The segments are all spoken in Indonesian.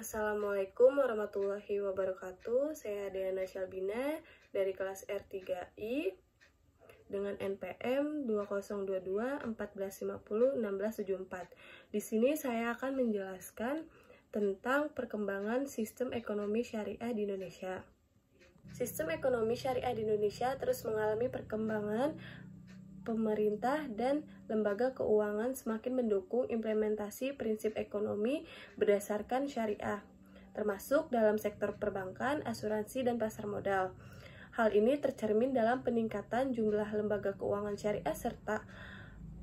Assalamualaikum warahmatullahi wabarakatuh. Saya Diana Syalbina dari kelas R3I dengan NPM 2022-1450-1674. Di sini saya akan menjelaskan tentang perkembangan sistem ekonomi syariah di Indonesia. Sistem ekonomi syariah di Indonesia terus mengalami perkembangan. Pemerintah dan lembaga keuangan semakin mendukung implementasi prinsip ekonomi berdasarkan syariah, termasuk dalam sektor perbankan, asuransi, dan pasar modal. Hal ini tercermin dalam peningkatan jumlah lembaga keuangan syariah serta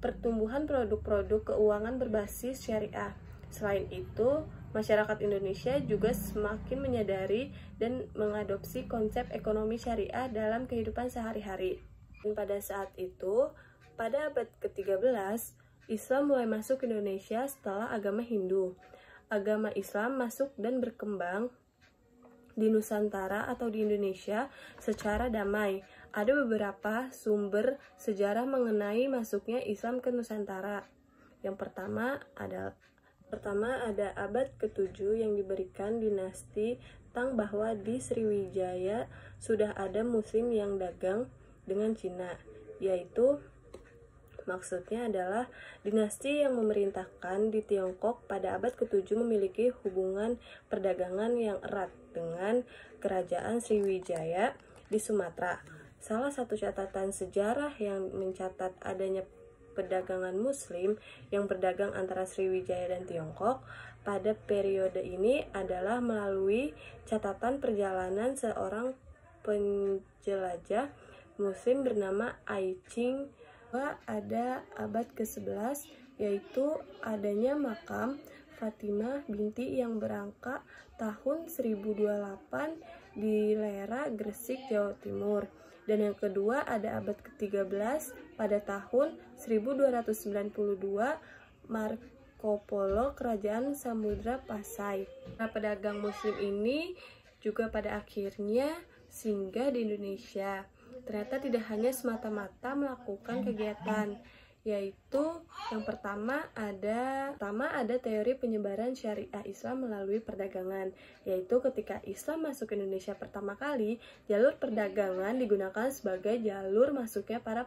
pertumbuhan produk-produk keuangan berbasis syariah. Selain itu, masyarakat Indonesia juga semakin menyadari dan mengadopsi konsep ekonomi syariah dalam kehidupan sehari-hari. Dan pada saat itu, pada abad ke-13, Islam mulai masuk ke Indonesia setelah agama Hindu. Agama Islam masuk dan berkembang di Nusantara atau di Indonesia secara damai. Ada beberapa sumber sejarah mengenai masuknya Islam ke Nusantara. Yang pertama ada abad ke-7 yang diberikan dinasti Tang bahwa di Sriwijaya sudah ada muslim yang dagang dengan Cina, yaitu maksudnya adalah dinasti yang memerintahkan di Tiongkok pada abad ke-7 memiliki hubungan perdagangan yang erat dengan kerajaan Sriwijaya di Sumatera. Salah satu catatan sejarah yang mencatat adanya perdagangan muslim yang berdagang antara Sriwijaya dan Tiongkok pada periode ini adalah melalui catatan perjalanan seorang penjelajah muslim bernama Ai Ching. Ada abad ke-11, yaitu adanya makam Fatimah binti yang berangka tahun 1028 di Lera, Gresik, Jawa Timur. Dan yang kedua ada abad ke-13 pada tahun 1292 Marco Polo Kerajaan Samudra Pasai. Nah, pedagang muslim ini juga pada akhirnya singgah di Indonesia. Ternyata tidak hanya semata-mata melakukan kegiatan, yaitu yang pertama ada teori penyebaran syariah Islam melalui perdagangan, yaitu ketika Islam masuk ke Indonesia pertama kali, jalur perdagangan digunakan sebagai jalur masuknya para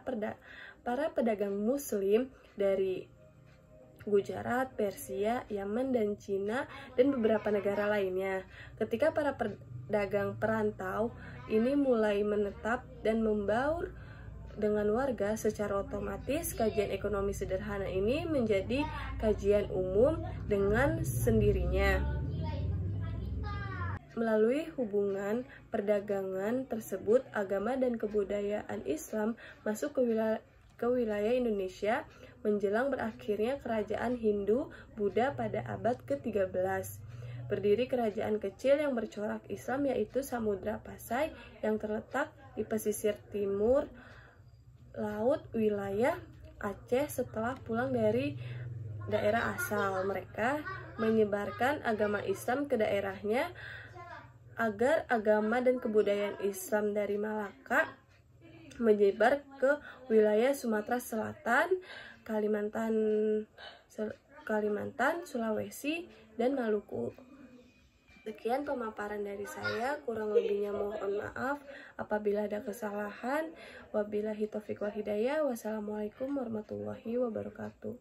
pedagang muslim dari Gujarat, Persia, Yaman, dan Cina, dan beberapa negara lainnya. Ketika para pedagang perantau ini mulai menetap dan membaur dengan warga, secara otomatis kajian ekonomi sederhana ini menjadi kajian umum dengan sendirinya. Melalui hubungan perdagangan tersebut, agama dan kebudayaan Islam masuk ke wilayah Indonesia menjelang berakhirnya kerajaan Hindu-Buddha pada abad ke-13. Berdiri kerajaan kecil yang bercorak Islam yaitu Samudra Pasai yang terletak di pesisir timur laut wilayah Aceh. Setelah pulang dari daerah asal, mereka menyebarkan agama Islam ke daerahnya agar agama dan kebudayaan Islam dari Malaka menyebar ke wilayah Sumatera Selatan, Kalimantan, Sulawesi, dan Maluku. Sekian pemaparan dari saya, kurang lebihnya mohon maaf apabila ada kesalahan. Wabillahi taufiq wal hidayah. Wassalamualaikum warahmatullahi wabarakatuh.